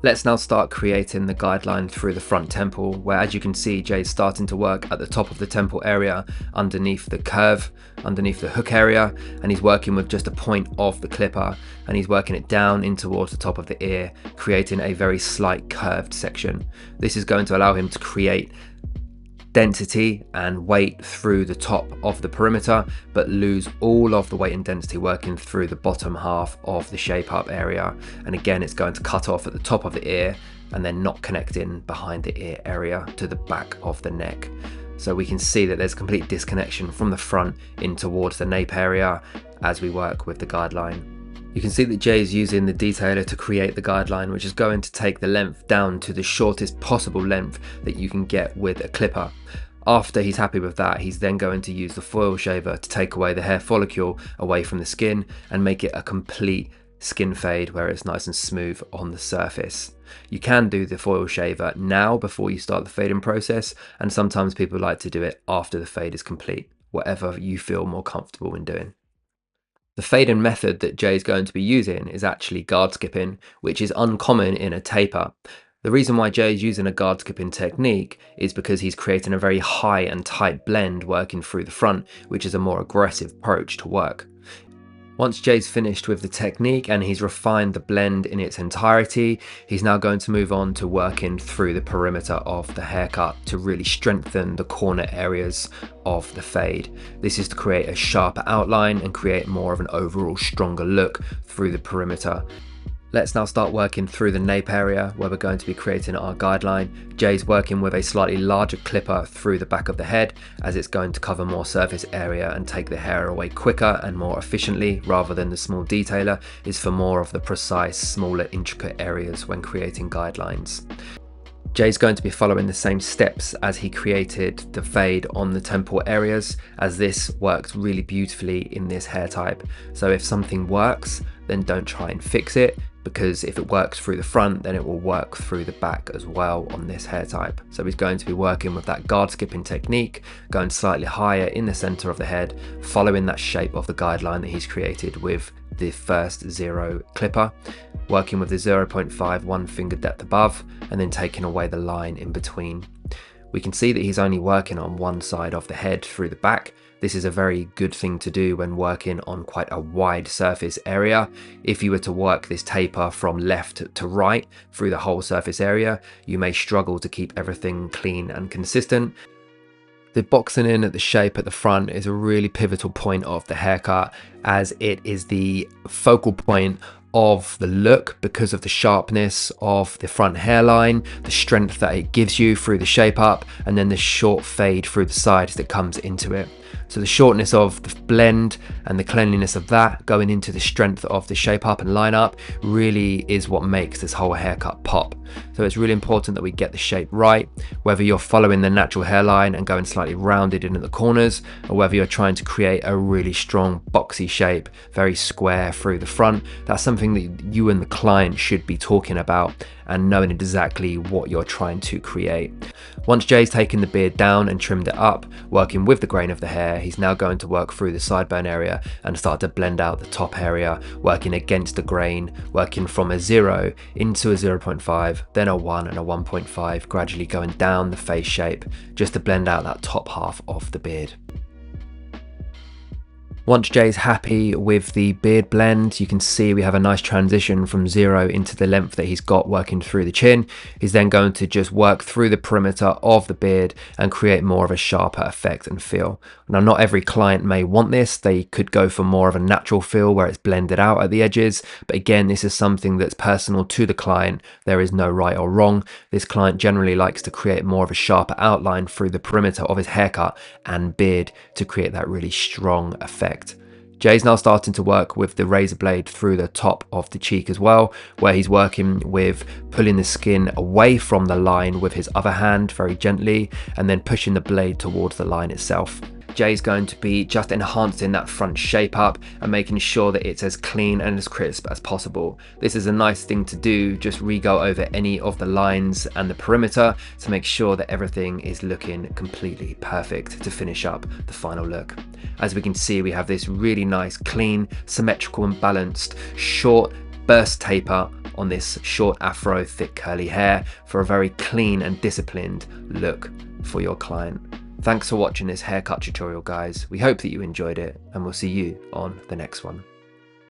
Let's now start creating the guideline through the front temple, where, as you can see, Jay's starting to work at the top of the temple area, underneath the curve, underneath the hook area, and he's working with just a point of the clipper, and he's working it down in towards the top of the ear, creating a very slight curved section. This is going to allow him to create density and weight through the top of the perimeter, but lose all of the weight and density working through the bottom half of the shape up area. And again, it's going to cut off at the top of the ear and then not connecting behind the ear area to the back of the neck. So we can see that there's complete disconnection from the front in towards the nape area as we work with the guideline. You can see that Jay is using the detailer to create the guideline, which is going to take the length down to the shortest possible length that you can get with a clipper. After he's happy with that, he's then going to use the foil shaver to take away the hair follicle away from the skin and make it a complete skin fade where it's nice and smooth on the surface. You can do the foil shaver now before you start the fading process, and sometimes people like to do it after the fade is complete, whatever you feel more comfortable in doing. The fading method that Jay is going to be using is actually guard skipping, which is uncommon in a taper. The reason why Jay is using a guard skipping technique is because he's creating a very high and tight blend working through the front, which is a more aggressive approach to work. Once Jay's finished with the technique and he's refined the blend in its entirety, he's now going to move on to working through the perimeter of the haircut to really strengthen the corner areas of the fade. This is to create a sharper outline and create more of an overall stronger look through the perimeter. Let's now start working through the nape area where we're going to be creating our guideline. Jay's working with a slightly larger clipper through the back of the head, as it's going to cover more surface area and take the hair away quicker and more efficiently, rather than the small detailer is for more of the precise, smaller, intricate areas when creating guidelines. Jay's going to be following the same steps as he created the fade on the temple areas, as this works really beautifully in this hair type. So if something works, then don't try and fix it, because if it works through the front, then it will work through the back as well on this hair type. So he's going to be working with that guard skipping technique, going slightly higher in the center of the head, following that shape of the guideline that he's created with the first 0 clipper, working with the 0.5 1 finger depth above, and then taking away the line in between. We can see that he's only working on one side of the head through the back. This is a very good thing to do when working on quite a wide surface area. If you were to work this taper from left to right through the whole surface area, you may struggle to keep everything clean and consistent. The boxing in at the shape at the front is a really pivotal point of the haircut, as it is the focal point of the look because of the sharpness of the front hairline, the strength that it gives you through the shape up, and then the short fade through the sides that comes into it. So the shortness of the blend and the cleanliness of that going into the strength of the shape up and line up really is what makes this whole haircut pop. So it's really important that we get the shape right, whether you're following the natural hairline and going slightly rounded in at the corners, or whether you're trying to create a really strong boxy shape, very square through the front. That's something that you and the client should be talking about and knowing exactly what you're trying to create. Once Jay's taken the beard down and trimmed it up, working with the grain of the hair, he's now going to work through the sideburn area and start to blend out the top area, working against the grain, working from a 0 into a 0.5, then a 1 and a 1.5, gradually going down the face shape, just to blend out that top half of the beard. Once Jay's happy with the beard blend, you can see we have a nice transition from 0 into the length that he's got working through the chin. He's then going to just work through the perimeter of the beard and create more of a sharper effect and feel. Now, not every client may want this. They could go for more of a natural feel where it's blended out at the edges. But again, this is something that's personal to the client. There is no right or wrong. This client generally likes to create more of a sharper outline through the perimeter of his haircut and beard to create that really strong effect. Jay's now starting to work with the razor blade through the top of the cheek as well, where he's working with pulling the skin away from the line with his other hand very gently, and then pushing the blade towards the line itself. Jay's going to be just enhancing that front shape up and making sure that it's as clean and as crisp as possible. This is a nice thing to do, just re-go over any of the lines and the perimeter to make sure that everything is looking completely perfect to finish up the final look. As we can see, we have this really nice, clean, symmetrical and balanced, short burst taper on this short afro, thick curly hair for a very clean and disciplined look for your client. Thanks for watching this haircut tutorial, guys. We hope that you enjoyed it, and we'll see you on the next one.